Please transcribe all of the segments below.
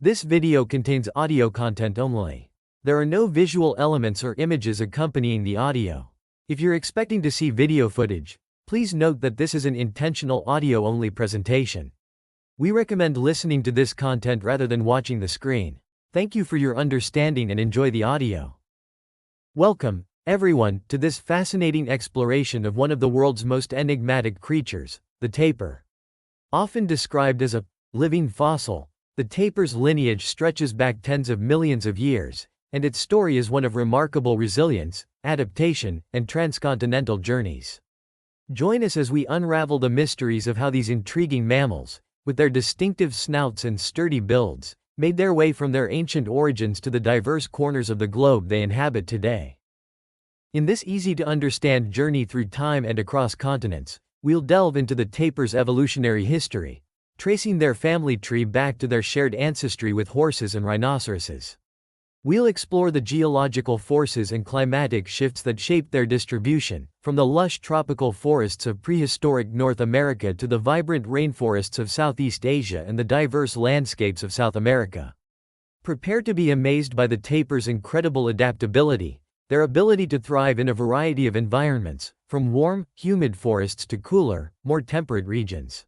This video contains audio content only. There are no visual elements or images accompanying the audio. If you're expecting to see video footage, please note that this is an intentional audio-only presentation. We recommend listening to this content rather than watching the screen. Thank you for your understanding and enjoy the audio. Welcome, everyone, to this fascinating exploration of one of the world's most enigmatic creatures, the tapir. Often described as a living fossil, the tapir's lineage stretches back tens of millions of years, and its story is one of remarkable resilience, adaptation, and transcontinental journeys. Join us as we unravel the mysteries of how these intriguing mammals, with their distinctive snouts and sturdy builds, made their way from their ancient origins to the diverse corners of the globe they inhabit today. In this easy-to-understand journey through time and across continents, we'll delve into the tapir's evolutionary history, tracing their family tree back to their shared ancestry with horses and rhinoceroses. We'll explore the geological forces and climatic shifts that shaped their distribution, from the lush tropical forests of prehistoric North America to the vibrant rainforests of Southeast Asia and the diverse landscapes of South America. Prepare to be amazed by the tapir's incredible adaptability, their ability to thrive in a variety of environments, from warm, humid forests to cooler, more temperate regions.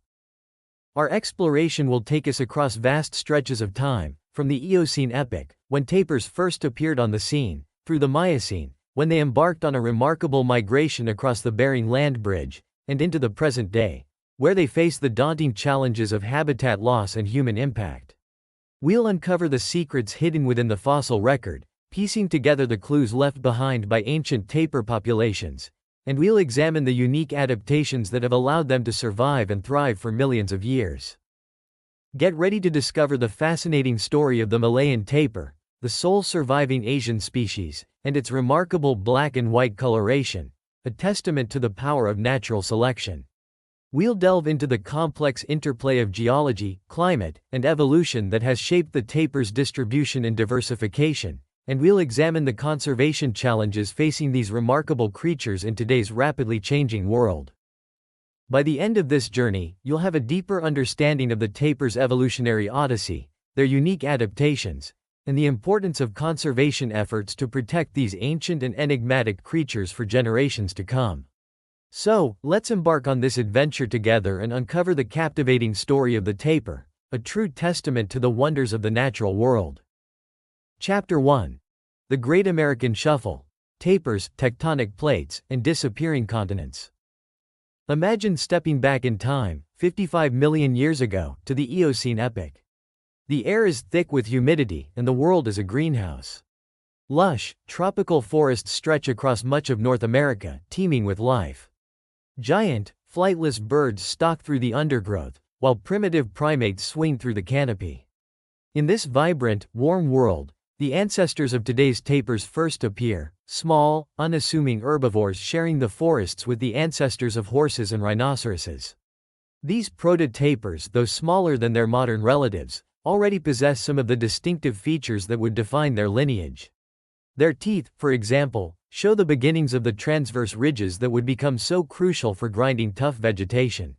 Our exploration will take us across vast stretches of time, from the Eocene epoch, when tapirs first appeared on the scene, through the Miocene, when they embarked on a remarkable migration across the Bering Land Bridge, and into the present day, where they face the daunting challenges of habitat loss and human impact. We'll uncover the secrets hidden within the fossil record, piecing together the clues left behind by ancient tapir populations, and we'll examine the unique adaptations that have allowed them to survive and thrive for millions of years. Get ready to discover the fascinating story of the Malayan tapir, the sole surviving Asian species, and its remarkable black and white coloration, a testament to the power of natural selection. We'll delve into the complex interplay of geology, climate, and evolution that has shaped the tapir's distribution and diversification, and we'll examine the conservation challenges facing these remarkable creatures in today's rapidly changing world. By the end of this journey, you'll have a deeper understanding of the tapir's evolutionary odyssey, their unique adaptations, and the importance of conservation efforts to protect these ancient and enigmatic creatures for generations to come. So, let's embark on this adventure together and uncover the captivating story of the tapir, a true testament to the wonders of the natural world. Chapter 1. The Great American Shuffle, Tapirs, Tectonic Plates, and Disappearing Continents. Imagine stepping back in time, 55 million years ago, to the Eocene epoch. The air is thick with humidity, and the world is a greenhouse. Lush, tropical forests stretch across much of North America, teeming with life. Giant, flightless birds stalk through the undergrowth, while primitive primates swing through the canopy. In this vibrant, warm world, the ancestors of today's tapirs first appear, small, unassuming herbivores sharing the forests with the ancestors of horses and rhinoceroses. These proto-tapirs, though smaller than their modern relatives, already possess some of the distinctive features that would define their lineage. Their teeth, for example, show the beginnings of the transverse ridges that would become so crucial for grinding tough vegetation.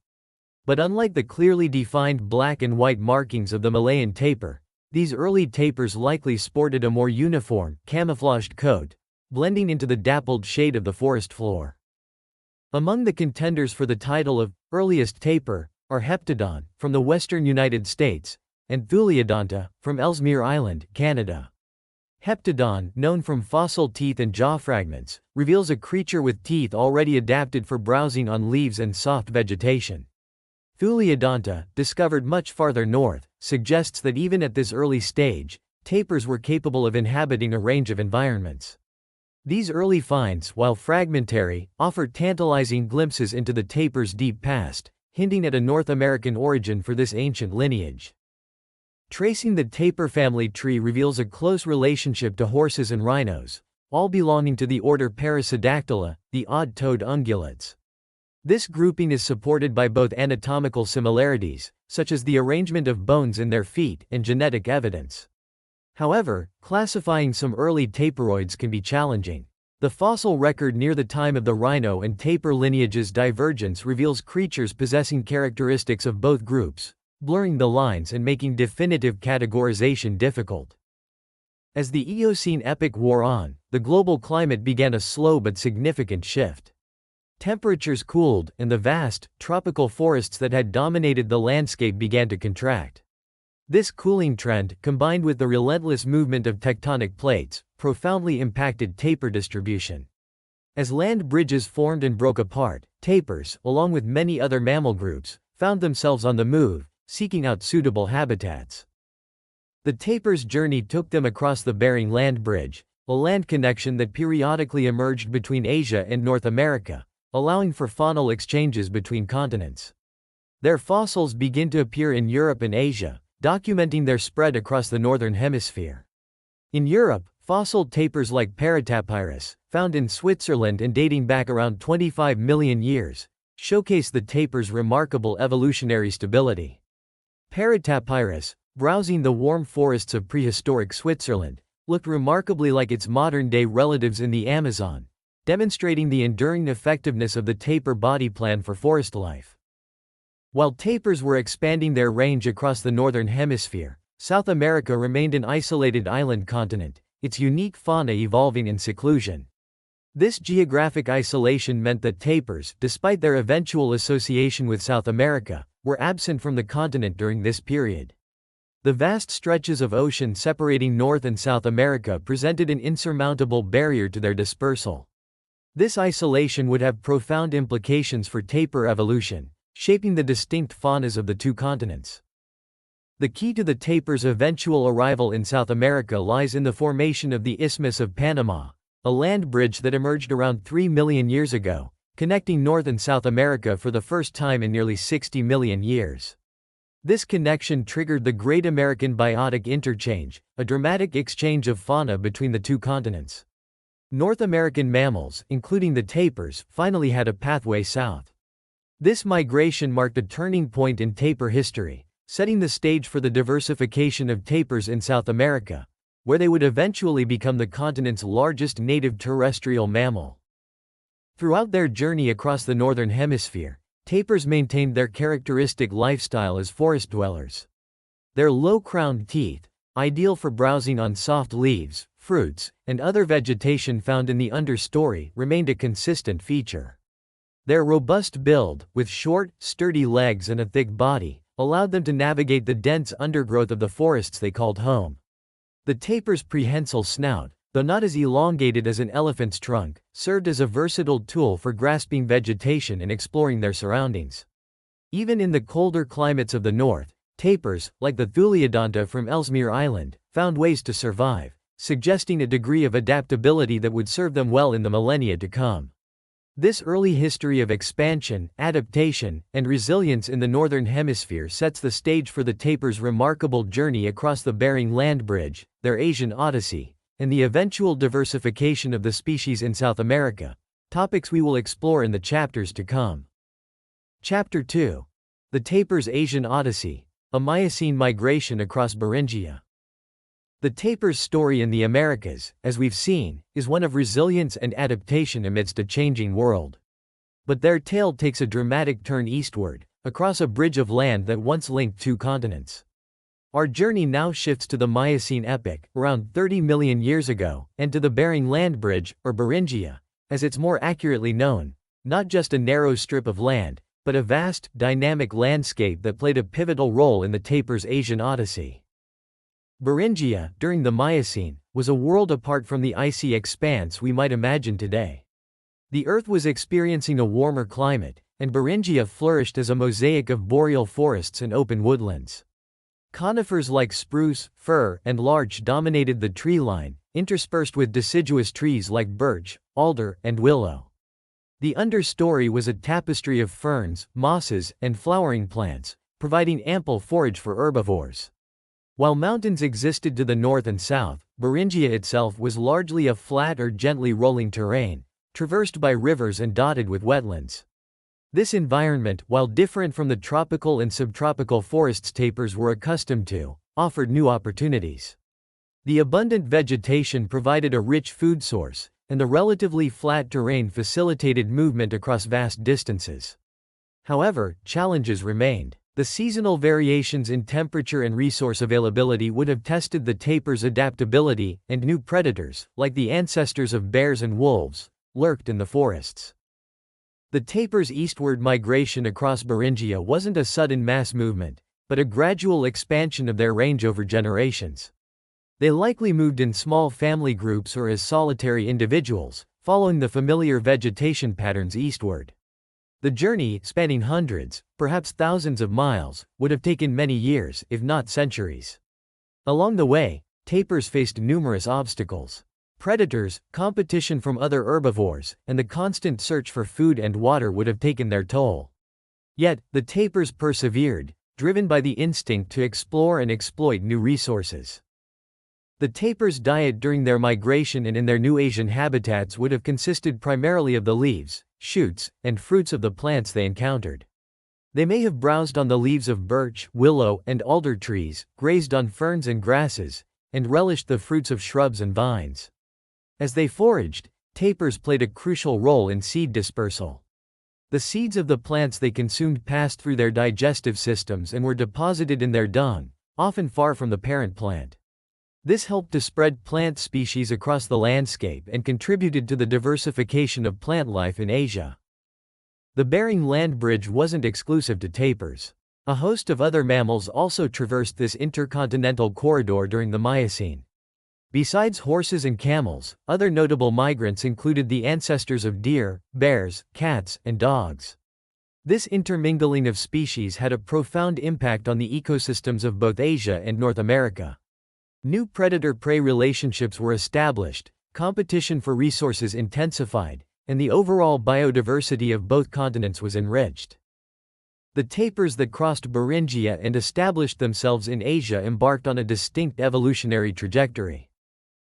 But unlike the clearly defined black and white markings of the Malayan tapir, these early tapirs likely sported a more uniform, camouflaged coat, blending into the dappled shade of the forest floor. Among the contenders for the title of earliest tapir are Heptodon, from the western United States, and Thuleodonta, from Ellesmere Island, Canada. Heptodon, known from fossil teeth and jaw fragments, reveals a creature with teeth already adapted for browsing on leaves and soft vegetation. Thuleodonta, discovered much farther north, suggests that even at this early stage, tapirs were capable of inhabiting a range of environments. These early finds, while fragmentary, offer tantalizing glimpses into the tapir's deep past, hinting at a North American origin for this ancient lineage. Tracing the tapir family tree reveals a close relationship to horses and rhinos, all belonging to the order Parasidactyla, the odd-toed ungulates. This grouping is supported by both anatomical similarities, such as the arrangement of bones in their feet, and genetic evidence. However, classifying some early tapiroids can be challenging. The fossil record near the time of the rhino and tapir lineage's divergence reveals creatures possessing characteristics of both groups, blurring the lines and making definitive categorization difficult. As the Eocene epoch wore on, the global climate began a slow but significant shift. Temperatures cooled, and the vast, tropical forests that had dominated the landscape began to contract. This cooling trend, combined with the relentless movement of tectonic plates, profoundly impacted tapir distribution. As land bridges formed and broke apart, tapirs, along with many other mammal groups, found themselves on the move, seeking out suitable habitats. The tapir's journey took them across the Bering Land Bridge, a land connection that periodically emerged between Asia and North America, allowing for faunal exchanges between continents. Their fossils begin to appear in Europe and Asia, documenting their spread across the northern hemisphere. In Europe, fossil tapirs like Tapir, found in Switzerland and dating back around 25 million years, showcase the tapir's remarkable evolutionary stability. Tapir, browsing the warm forests of prehistoric Switzerland, looked remarkably like its modern-day relatives in the Amazon, demonstrating the enduring effectiveness of the tapir body plan for forest life. While tapirs were expanding their range across the northern hemisphere, South America remained an isolated island continent, its unique fauna evolving in seclusion. This geographic isolation meant that tapirs, despite their eventual association with South America, were absent from the continent during this period. The vast stretches of ocean separating North and South America presented an insurmountable barrier to their dispersal. This isolation would have profound implications for tapir evolution, shaping the distinct faunas of the two continents. The key to the tapir's eventual arrival in South America lies in the formation of the Isthmus of Panama, a land bridge that emerged around 3 million years ago, connecting North and South America for the first time in nearly 60 million years. This connection triggered the Great American Biotic Interchange, a dramatic exchange of fauna between the two continents. North American mammals, including the tapirs, finally had a pathway south. This migration marked a turning point in tapir history, setting the stage for the diversification of tapirs in South America, where they would eventually become the continent's largest native terrestrial mammal. Throughout their journey across the northern hemisphere, tapirs maintained their characteristic lifestyle as forest dwellers. Their low-crowned teeth, ideal for browsing on soft leaves, fruits, and other vegetation found in the understory, remained a consistent feature. Their robust build, with short, sturdy legs and a thick body, allowed them to navigate the dense undergrowth of the forests they called home. The tapir's prehensile snout, though not as elongated as an elephant's trunk, served as a versatile tool for grasping vegetation and exploring their surroundings. Even in the colder climates of the north, tapirs, like the Thuleodonta from Ellesmere Island, found ways to survive, suggesting a degree of adaptability that would serve them well in the millennia to come. This early history of expansion, adaptation, and resilience in the northern hemisphere sets the stage for the tapir's remarkable journey across the Bering Land Bridge, their Asian Odyssey, and the eventual diversification of the species in South America, topics we will explore in the chapters to come. Chapter 2. The Tapir's Asian Odyssey, a Miocene migration across Beringia. The tapir's story in the Americas, as we've seen, is one of resilience and adaptation amidst a changing world. But their tale takes a dramatic turn eastward, across a bridge of land that once linked two continents. Our journey now shifts to the Miocene epoch, around 30 million years ago, and to the Bering Land Bridge, or Beringia, as it's more accurately known, not just a narrow strip of land, but a vast, dynamic landscape that played a pivotal role in the tapir's Asian Odyssey. Beringia, during the Miocene, was a world apart from the icy expanse we might imagine today. The Earth was experiencing a warmer climate, and Beringia flourished as a mosaic of boreal forests and open woodlands. Conifers like spruce, fir, and larch dominated the tree line, interspersed with deciduous trees like birch, alder, and willow. The understory was a tapestry of ferns, mosses, and flowering plants, providing ample forage for herbivores. While mountains existed to the north and south, Beringia itself was largely a flat or gently rolling terrain, traversed by rivers and dotted with wetlands. This environment, while different from the tropical and subtropical forests tapirs were accustomed to, offered new opportunities. The abundant vegetation provided a rich food source, and the relatively flat terrain facilitated movement across vast distances. However, challenges remained. The seasonal variations in temperature and resource availability would have tested the tapir's adaptability, and new predators, like the ancestors of bears and wolves, lurked in the forests. The tapir's eastward migration across Beringia wasn't a sudden mass movement, but a gradual expansion of their range over generations. They likely moved in small family groups or as solitary individuals, following the familiar vegetation patterns eastward. The journey, spanning hundreds, perhaps thousands of miles, would have taken many years, if not centuries. Along the way, tapirs faced numerous obstacles. Predators, competition from other herbivores, and the constant search for food and water would have taken their toll. Yet, the tapirs persevered, driven by the instinct to explore and exploit new resources. The tapirs' diet during their migration and in their new Asian habitats would have consisted primarily of the leaves, shoots, and fruits of the plants they encountered. They may have browsed on the leaves of birch, willow, and alder trees, grazed on ferns and grasses, and relished the fruits of shrubs and vines. As they foraged, tapirs played a crucial role in seed dispersal. The seeds of the plants they consumed passed through their digestive systems and were deposited in their dung, often far from the parent plant. This helped to spread plant species across the landscape and contributed to the diversification of plant life in Asia. The Bering Land Bridge wasn't exclusive to tapirs. A host of other mammals also traversed this intercontinental corridor during the Miocene. Besides horses and camels, other notable migrants included the ancestors of deer, bears, cats, and dogs. This intermingling of species had a profound impact on the ecosystems of both Asia and North America. New predator-prey relationships were established, competition for resources intensified, and the overall biodiversity of both continents was enriched. The tapirs that crossed Beringia and established themselves in Asia embarked on a distinct evolutionary trajectory.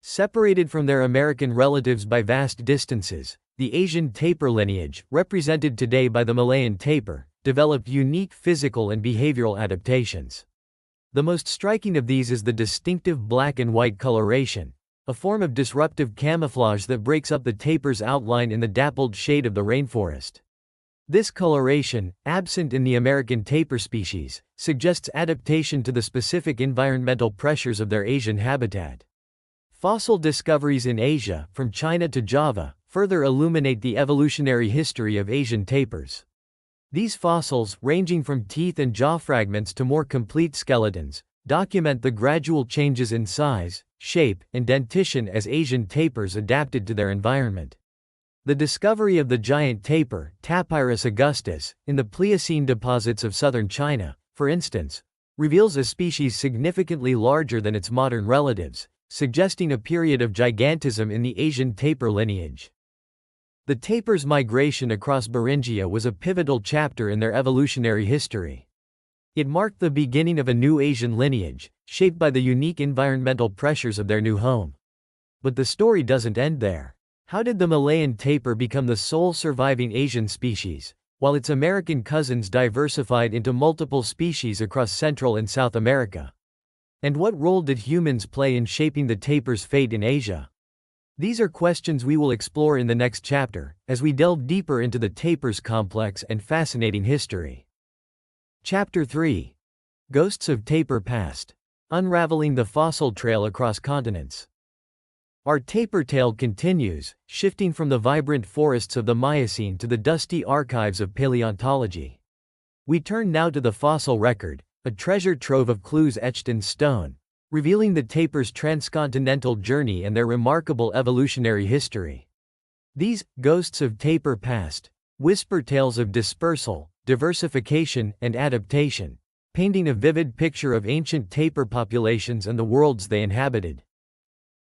Separated from their American relatives by vast distances, the Asian tapir lineage, represented today by the Malayan tapir, developed unique physical and behavioral adaptations. The most striking of these is the distinctive black and white coloration, a form of disruptive camouflage that breaks up the tapir's outline in the dappled shade of the rainforest. This coloration, absent in the American tapir species, suggests adaptation to the specific environmental pressures of their Asian habitat. Fossil discoveries in Asia, from China to Java, further illuminate the evolutionary history of Asian tapirs. These fossils, ranging from teeth and jaw fragments to more complete skeletons, document the gradual changes in size, shape, and dentition as Asian tapirs adapted to their environment. The discovery of the giant tapir, Tapirus augustus, in the Pliocene deposits of southern China, for instance, reveals a species significantly larger than its modern relatives, suggesting a period of gigantism in the Asian tapir lineage. The tapir's migration across Beringia was a pivotal chapter in their evolutionary history. It marked the beginning of a new Asian lineage, shaped by the unique environmental pressures of their new home. But the story doesn't end there. How did the Malayan tapir become the sole surviving Asian species, while its American cousins diversified into multiple species across Central and South America? And what role did humans play in shaping the tapir's fate in Asia? These are questions we will explore in the next chapter, as we delve deeper into the tapir's complex and fascinating history. Chapter 3. Ghosts of Tapir Past. Unraveling the fossil trail across continents. Our tapir tale continues, shifting from the vibrant forests of the Miocene to the dusty archives of paleontology. We turn now to the fossil record, a treasure trove of clues etched in stone, revealing the tapir's transcontinental journey and their remarkable evolutionary history. These ghosts of tapir past whisper tales of dispersal, diversification, and adaptation, painting a vivid picture of ancient tapir populations and the worlds they inhabited.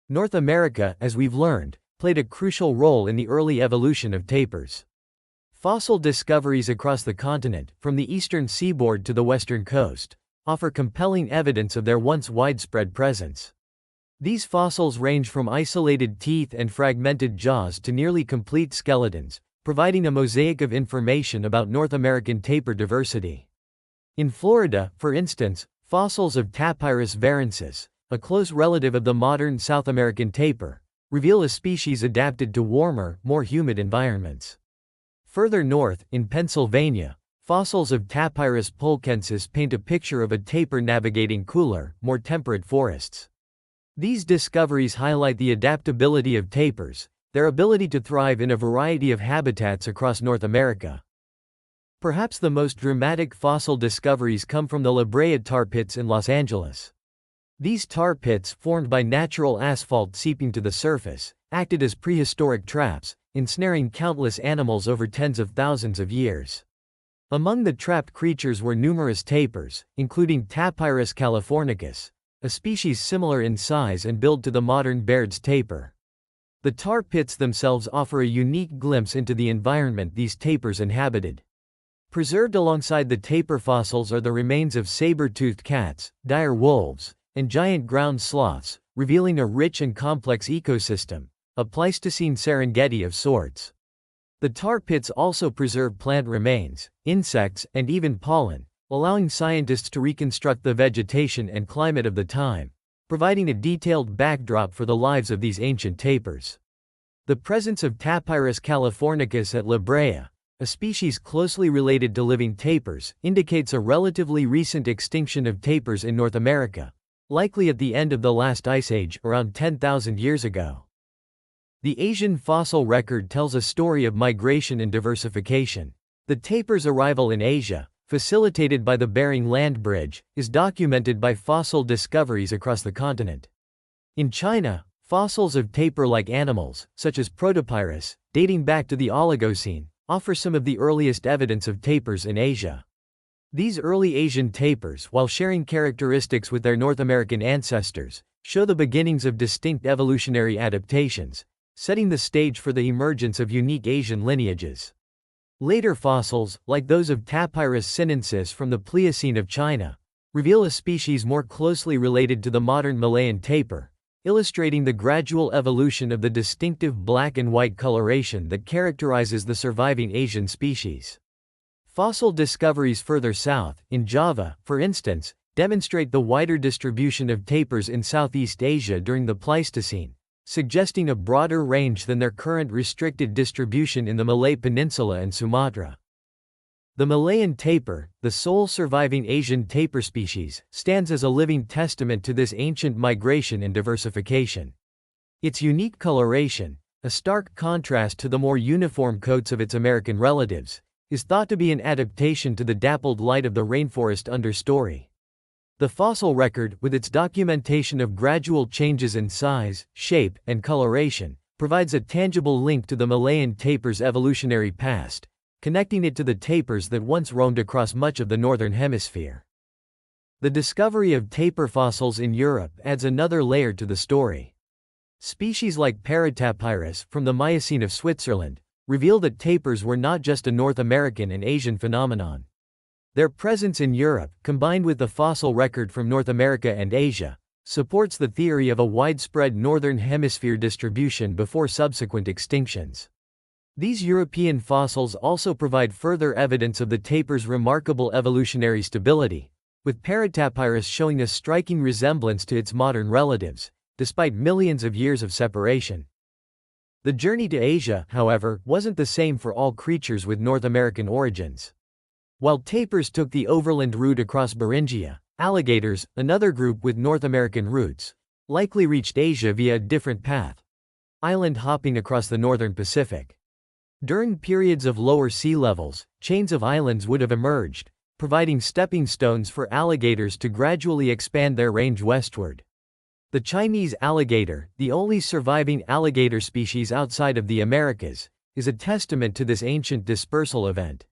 North America, as we've learned, played a crucial role in the early evolution of tapirs. Fossil discoveries across the continent, from the eastern seaboard to the western coast, offer compelling evidence of their once widespread presence. These fossils range from isolated teeth and fragmented jaws to nearly complete skeletons, providing a mosaic of information about North American tapir diversity. In Florida, for instance, fossils of Tapirus varensis, a close relative of the modern South American tapir, reveal a species adapted to warmer, more humid environments. Further north, in Pennsylvania, fossils of Tapirus pulcensis paint a picture of a tapir navigating cooler, more temperate forests. These discoveries highlight the adaptability of tapirs, their ability to thrive in a variety of habitats across North America. Perhaps the most dramatic fossil discoveries come from the La Brea tar pits in Los Angeles. These tar pits, formed by natural asphalt seeping to the surface, acted as prehistoric traps, ensnaring countless animals over tens of thousands of years. Among the trapped creatures were numerous tapirs, including Tapirus californicus, a species similar in size and build to the modern Baird's tapir. The tar pits themselves offer a unique glimpse into the environment these tapirs inhabited. Preserved alongside the tapir fossils are the remains of saber-toothed cats, dire wolves, and giant ground sloths, revealing a rich and complex ecosystem, a Pleistocene Serengeti of sorts. The tar pits also preserve plant remains, insects, and even pollen, allowing scientists to reconstruct the vegetation and climate of the time, providing a detailed backdrop for the lives of these ancient tapirs. The presence of Tapirus californicus at La Brea, a species closely related to living tapirs, indicates a relatively recent extinction of tapirs in North America, likely at the end of the last ice age, around 10,000 years ago. The Asian fossil record tells a story of migration and diversification. The tapir's arrival in Asia, facilitated by the Bering Land Bridge, is documented by fossil discoveries across the continent. In China, fossils of tapir-like animals, such as Protopirus, dating back to the Oligocene, offer some of the earliest evidence of tapirs in Asia. These early Asian tapirs, while sharing characteristics with their North American ancestors, show the beginnings of distinct evolutionary adaptations, setting the stage for the emergence of unique Asian lineages. Later fossils, like those of Tapirus sinensis from the Pliocene of China, reveal a species more closely related to the modern Malayan tapir, illustrating the gradual evolution of the distinctive black and white coloration that characterizes the surviving Asian species. Fossil discoveries further south, in Java, for instance, demonstrate the wider distribution of tapirs in Southeast Asia during the Pleistocene, suggesting a broader range than their current restricted distribution in the Malay Peninsula and Sumatra. The Malayan tapir, the sole surviving Asian tapir species, stands as a living testament to this ancient migration and diversification. Its unique coloration, a stark contrast to the more uniform coats of its American relatives, is thought to be an adaptation to the dappled light of the rainforest understory. The fossil record, with its documentation of gradual changes in size, shape, and coloration, provides a tangible link to the Malayan tapir's evolutionary past, connecting it to the tapirs that once roamed across much of the northern hemisphere. The discovery of tapir fossils in Europe adds another layer to the story. Species like Paratapirus, from the Miocene of Switzerland, reveal that tapirs were not just a North American and Asian phenomenon. Their presence in Europe, combined with the fossil record from North America and Asia, supports the theory of a widespread Northern Hemisphere distribution before subsequent extinctions. These European fossils also provide further evidence of the tapir's remarkable evolutionary stability, with Paratapirus showing a striking resemblance to its modern relatives, despite millions of years of separation. The journey to Asia, however, wasn't the same for all creatures with North American origins. While tapirs took the overland route across Beringia, alligators, another group with North American roots, likely reached Asia via a different path, island hopping across the northern Pacific. During periods of lower sea levels, chains of islands would have emerged, providing stepping stones for alligators to gradually expand their range westward. The Chinese alligator, the only surviving alligator species outside of the Americas, is a testament to this ancient dispersal event.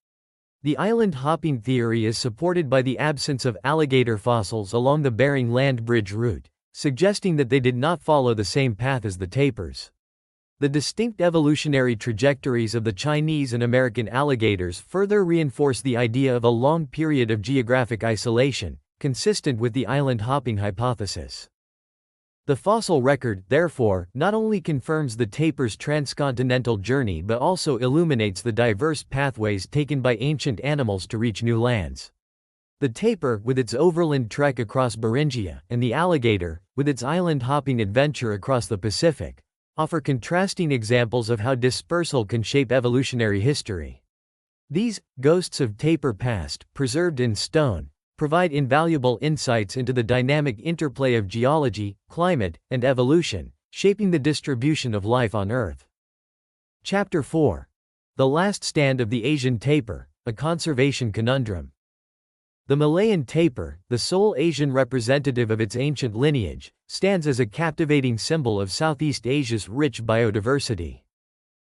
The island hopping theory is supported by the absence of alligator fossils along the Bering Land Bridge route, suggesting that they did not follow the same path as the tapirs. The distinct evolutionary trajectories of the Chinese and American alligators further reinforce the idea of a long period of geographic isolation, consistent with the island hopping hypothesis. The fossil record, therefore, not only confirms the tapir's transcontinental journey but also illuminates the diverse pathways taken by ancient animals to reach new lands. The tapir, with its overland trek across Beringia, and the alligator, with its island hopping adventure across the Pacific, offer contrasting examples of how dispersal can shape evolutionary history. These ghosts of Tapir Past, preserved in stone, provide invaluable insights into the dynamic interplay of geology, climate, and evolution, shaping the distribution of life on Earth. Chapter 4. The Last Stand of the Asian Tapir, a Conservation Conundrum. The Malayan tapir, the sole Asian representative of its ancient lineage, stands as a captivating symbol of Southeast Asia's rich biodiversity.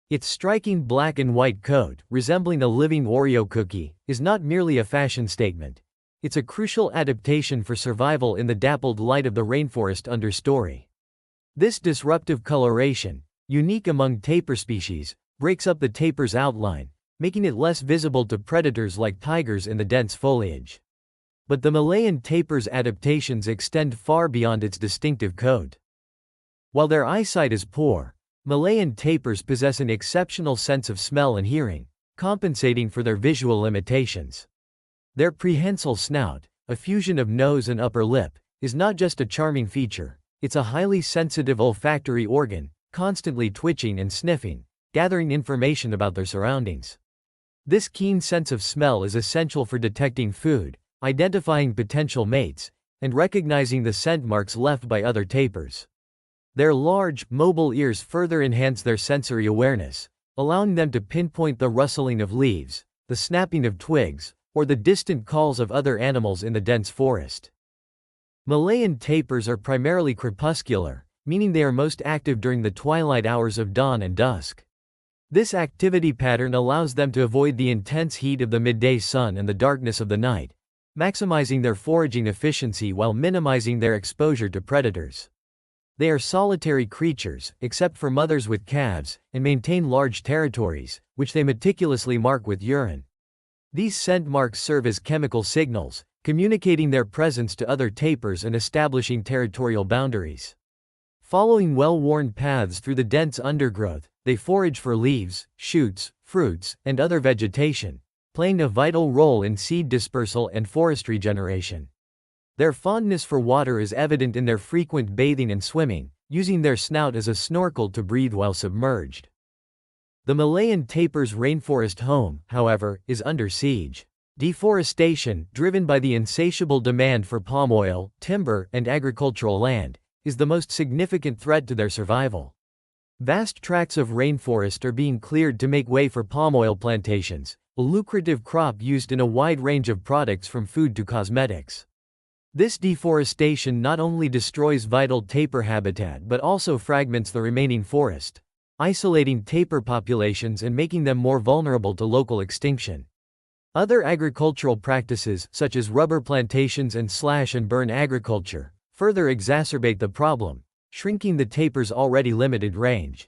Its striking black and white coat, resembling a living Oreo cookie, is not merely a fashion statement. It's a crucial adaptation for survival in the dappled light of the rainforest understory. This disruptive coloration, unique among tapir species, breaks up the tapir's outline, making it less visible to predators like tigers in the dense foliage. But the Malayan tapir's adaptations extend far beyond its distinctive coat. While their eyesight is poor, Malayan tapirs possess an exceptional sense of smell and hearing, compensating for their visual limitations. Their prehensile snout, a fusion of nose and upper lip, is not just a charming feature, it's a highly sensitive olfactory organ, constantly twitching and sniffing, gathering information about their surroundings. This keen sense of smell is essential for detecting food, identifying potential mates, and recognizing the scent marks left by other tapirs. Their large, mobile ears further enhance their sensory awareness, allowing them to pinpoint the rustling of leaves, the snapping of twigs, or the distant calls of other animals in the dense forest. Malayan tapirs are primarily crepuscular, meaning they are most active during the twilight hours of dawn and dusk. This activity pattern allows them to avoid the intense heat of the midday sun and the darkness of the night, maximizing their foraging efficiency while minimizing their exposure to predators. They are solitary creatures, except for mothers with calves, and maintain large territories, which they meticulously mark with urine. These scent marks serve as chemical signals, communicating their presence to other tapirs and establishing territorial boundaries. Following well-worn paths through the dense undergrowth, they forage for leaves, shoots, fruits, and other vegetation, playing a vital role in seed dispersal and forestry generation. Their fondness for water is evident in their frequent bathing and swimming, using their snout as a snorkel to breathe while submerged. The Malayan tapir's rainforest home, however, is under siege. Deforestation, driven by the insatiable demand for palm oil, timber, and agricultural land, is the most significant threat to their survival. Vast tracts of rainforest are being cleared to make way for palm oil plantations, a lucrative crop used in a wide range of products from food to cosmetics. This deforestation not only destroys vital tapir habitat but also fragments the remaining forest, isolating tapir populations and making them more vulnerable to local extinction. Other agricultural practices, such as rubber plantations and slash-and-burn agriculture, further exacerbate the problem, shrinking the tapir's already limited range.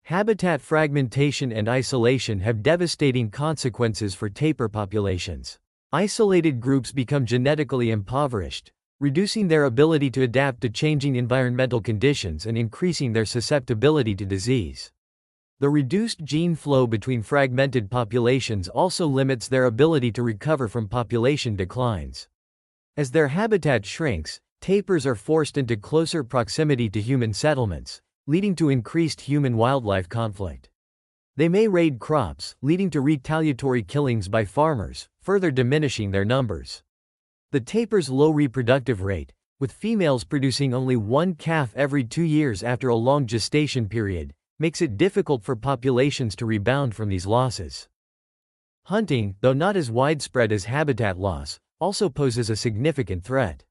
Habitat fragmentation and isolation have devastating consequences for tapir populations. Isolated groups become genetically impoverished, reducing their ability to adapt to changing environmental conditions and increasing their susceptibility to disease. The reduced gene flow between fragmented populations also limits their ability to recover from population declines. As their habitat shrinks, tapirs are forced into closer proximity to human settlements, leading to increased human-wildlife conflict. They may raid crops, leading to retaliatory killings by farmers, further diminishing their numbers. The tapir's low reproductive rate, with females producing only one calf every 2 years after a long gestation period, makes it difficult for populations to rebound from these losses. Hunting, though not as widespread as habitat loss, also poses a significant threat.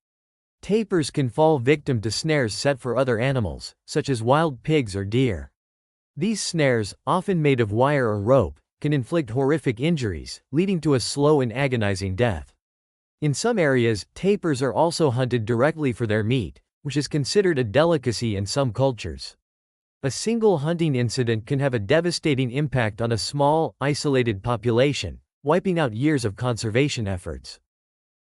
Tapirs can fall victim to snares set for other animals, such as wild pigs or deer. These snares, often made of wire or rope, can inflict horrific injuries, leading to a slow and agonizing death. In some areas, tapirs are also hunted directly for their meat, which is considered a delicacy in some cultures. A single hunting incident can have a devastating impact on a small, isolated population, wiping out years of conservation efforts.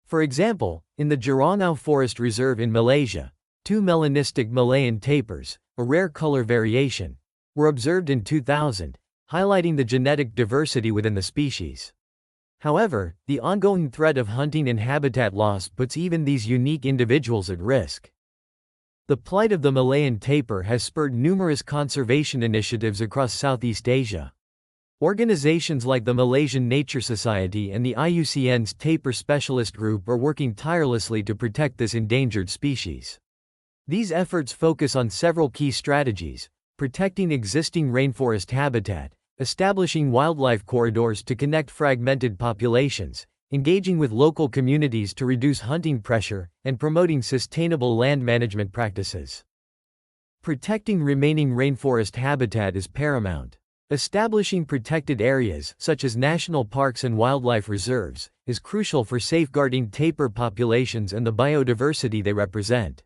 For example, in the Geranau Forest Reserve in Malaysia, 2 melanistic Malayan tapirs, a rare color variation, were observed in 2000, highlighting the genetic diversity within the species. However, the ongoing threat of hunting and habitat loss puts even these unique individuals at risk. The plight of the Malayan tapir has spurred numerous conservation initiatives across Southeast Asia. Organizations like the Malaysian Nature Society and the IUCN's Tapir Specialist Group are working tirelessly to protect this endangered species. These efforts focus on several key strategies: protecting existing rainforest habitat, establishing wildlife corridors to connect fragmented populations, engaging with local communities to reduce hunting pressure, and promoting sustainable land management practices. Protecting remaining rainforest habitat is paramount. Establishing protected areas, such as national parks and wildlife reserves, is crucial for safeguarding tapir populations and the biodiversity they represent.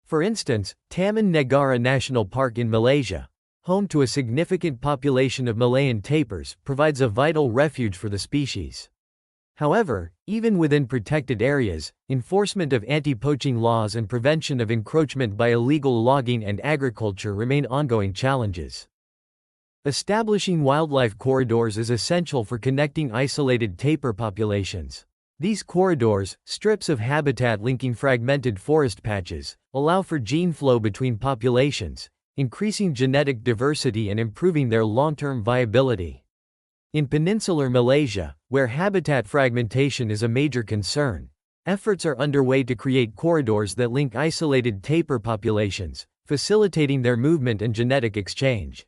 For instance, Taman Negara National Park in Malaysia, home to a significant population of Malayan tapirs, provides a vital refuge for the species. However, even within protected areas, enforcement of anti-poaching laws and prevention of encroachment by illegal logging and agriculture remain ongoing challenges. Establishing wildlife corridors is essential for connecting isolated tapir populations. These corridors, strips of habitat linking fragmented forest patches, allow for gene flow between populations, increasing genetic diversity and improving their long-term viability. In peninsular Malaysia, where habitat fragmentation is a major concern, efforts are underway to create corridors that link isolated tapir populations, facilitating their movement and genetic exchange.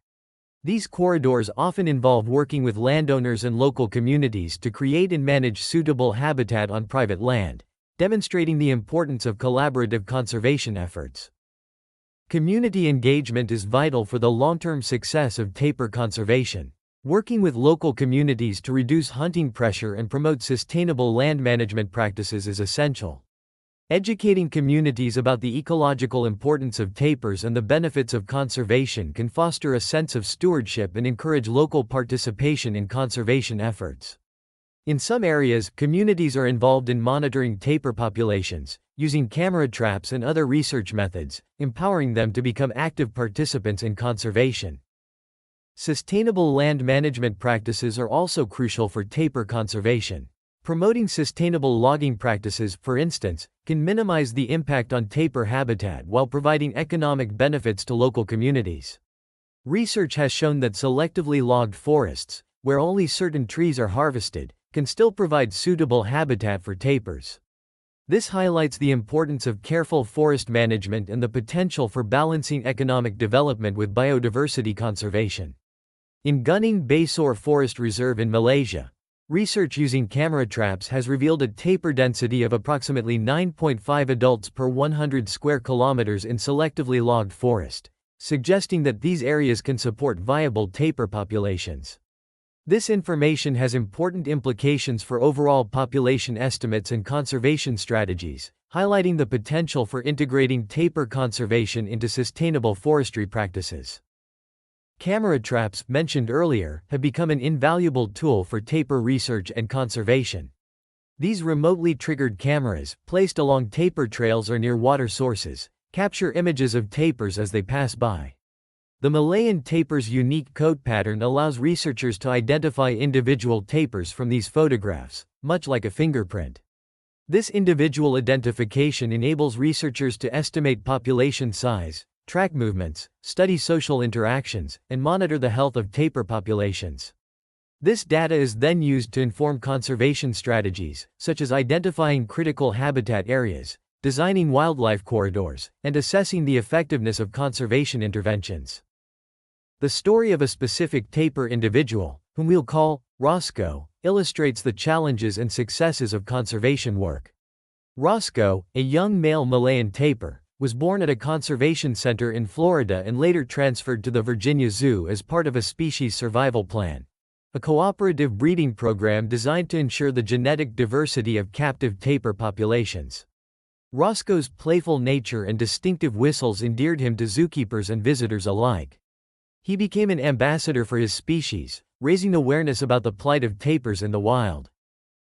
These corridors often involve working with landowners and local communities to create and manage suitable habitat on private land, demonstrating the importance of collaborative conservation efforts. Community engagement is vital for the long-term success of tapir conservation. Working with local communities to reduce hunting pressure and promote sustainable land management practices is essential. Educating communities about the ecological importance of tapirs and the benefits of conservation can foster a sense of stewardship and encourage local participation in conservation efforts. In some areas, communities are involved in monitoring tapir populations, using camera traps and other research methods, empowering them to become active participants in conservation. Sustainable land management practices are also crucial for tapir conservation. Promoting sustainable logging practices, for instance, can minimize the impact on tapir habitat while providing economic benefits to local communities. Research has shown that selectively logged forests, where only certain trees are harvested, can still provide suitable habitat for tapirs. This highlights the importance of careful forest management and the potential for balancing economic development with biodiversity conservation. In Gunung Basor Forest Reserve in Malaysia, research using camera traps has revealed a tapir density of approximately 9.5 adults per 100 square kilometers in selectively logged forest, suggesting that these areas can support viable tapir populations. This information has important implications for overall population estimates and conservation strategies, highlighting the potential for integrating tapir conservation into sustainable forestry practices. Camera traps, mentioned earlier, have become an invaluable tool for tapir research and conservation. These remotely triggered cameras, placed along tapir trails or near water sources, capture images of tapirs as they pass by. The Malayan tapir's unique coat pattern allows researchers to identify individual tapirs from these photographs, much like a fingerprint. This individual identification enables researchers to estimate population size, track movements, study social interactions, and monitor the health of tapir populations. This data is then used to inform conservation strategies, such as identifying critical habitat areas, designing wildlife corridors, and assessing the effectiveness of conservation interventions. The story of a specific tapir individual, whom we'll call Roscoe, illustrates the challenges and successes of conservation work. Roscoe, a young male Malayan tapir, was born at a conservation center in Florida and later transferred to the Virginia Zoo as part of a species survival plan, a cooperative breeding program designed to ensure the genetic diversity of captive tapir populations. Roscoe's playful nature and distinctive whistles endeared him to zookeepers and visitors alike. He became an ambassador for his species, raising awareness about the plight of tapirs in the wild.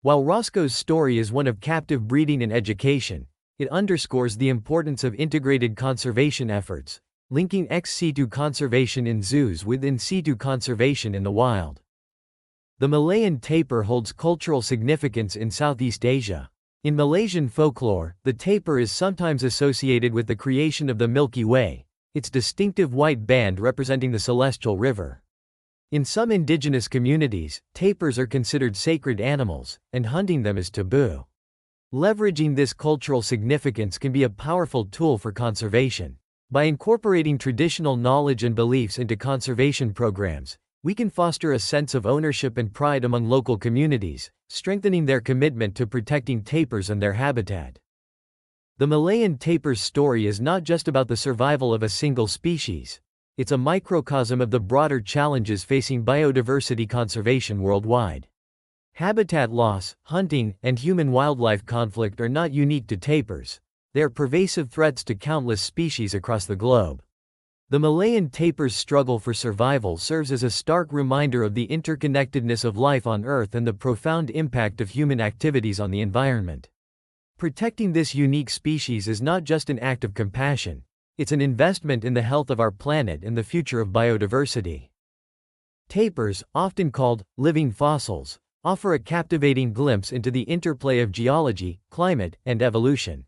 While Roscoe's story is one of captive breeding and education, it underscores the importance of integrated conservation efforts, linking ex situ conservation in zoos with in situ conservation in the wild. The Malayan tapir holds cultural significance in Southeast Asia. In Malaysian folklore, the tapir is sometimes associated with the creation of the Milky Way, its distinctive white band representing the celestial river. In some indigenous communities, tapirs are considered sacred animals, and hunting them is taboo. Leveraging this cultural significance can be a powerful tool for conservation. By incorporating traditional knowledge and beliefs into conservation programs, we can foster a sense of ownership and pride among local communities, strengthening their commitment to protecting tapirs and their habitat. The Malayan tapir's story is not just about the survival of a single species. It's a microcosm of the broader challenges facing biodiversity conservation worldwide. Habitat loss, hunting, and human-wildlife conflict are not unique to tapirs. They are pervasive threats to countless species across the globe. The Malayan tapir's struggle for survival serves as a stark reminder of the interconnectedness of life on Earth and the profound impact of human activities on the environment. Protecting this unique species is not just an act of compassion, it's an investment in the health of our planet and the future of biodiversity. Tapirs, often called living fossils, offer a captivating glimpse into the interplay of geology, climate, and evolution.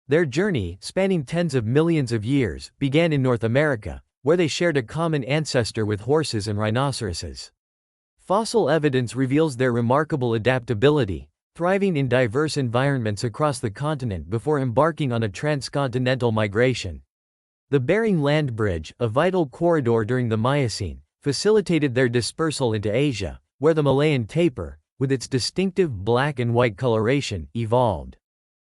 Their journey, spanning tens of millions of years, began in North America, where they shared a common ancestor with horses and rhinoceroses. Fossil evidence reveals their remarkable adaptability, thriving in diverse environments across the continent before embarking on a transcontinental migration. The Bering Land Bridge, a vital corridor during the Miocene, facilitated their dispersal into Asia, where the Malayan tapir, with its distinctive black and white coloration, evolved.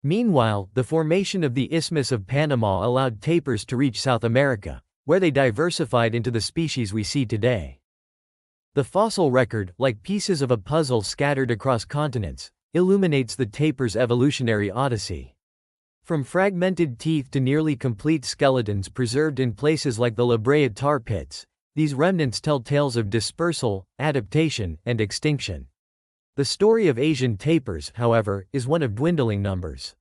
Meanwhile, the formation of the Isthmus of Panama allowed tapirs to reach South America, where they diversified into the species we see today. The fossil record, like pieces of a puzzle scattered across continents, illuminates the tapir's evolutionary odyssey. From fragmented teeth to nearly complete skeletons preserved in places like the La Brea tar pits, these remnants tell tales of dispersal, adaptation, and extinction. The story of Asian tapirs, however, is one of dwindling numbers.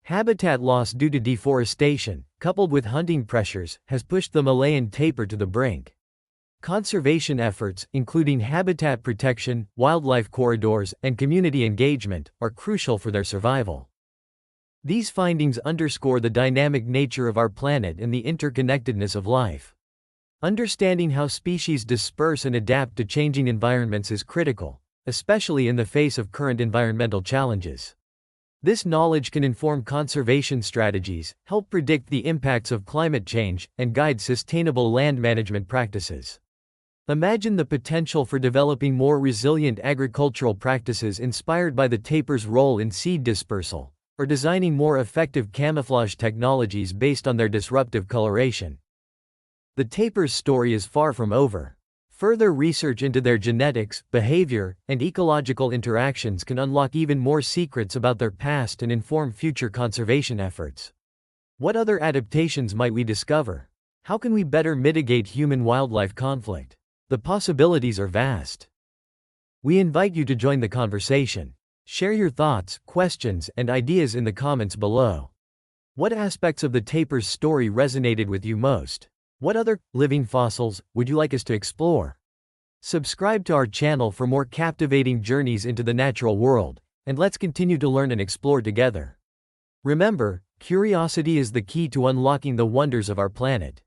Habitat loss due to deforestation, coupled with hunting pressures, has pushed the Malayan tapir to the brink. Conservation efforts, including habitat protection, wildlife corridors, and community engagement, are crucial for their survival. These findings underscore the dynamic nature of our planet and the interconnectedness of life. Understanding how species disperse and adapt to changing environments is critical, especially in the face of current environmental challenges. This knowledge can inform conservation strategies, help predict the impacts of climate change, and guide sustainable land management practices. Imagine the potential for developing more resilient agricultural practices inspired by the tapir's role in seed dispersal, or designing more effective camouflage technologies based on their disruptive coloration. The tapir's story is far from over. Further research into their genetics, behavior, and ecological interactions can unlock even more secrets about their past and inform future conservation efforts. What other adaptations might we discover? How can we better mitigate human-wildlife conflict? The possibilities are vast. We invite you to join the conversation. Share your thoughts, questions, and ideas in the comments below. What aspects of the tapir's story resonated with you most? What other living fossils would you like us to explore? Subscribe to our channel for more captivating journeys into the natural world, and let's continue to learn and explore together. Remember, curiosity is the key to unlocking the wonders of our planet.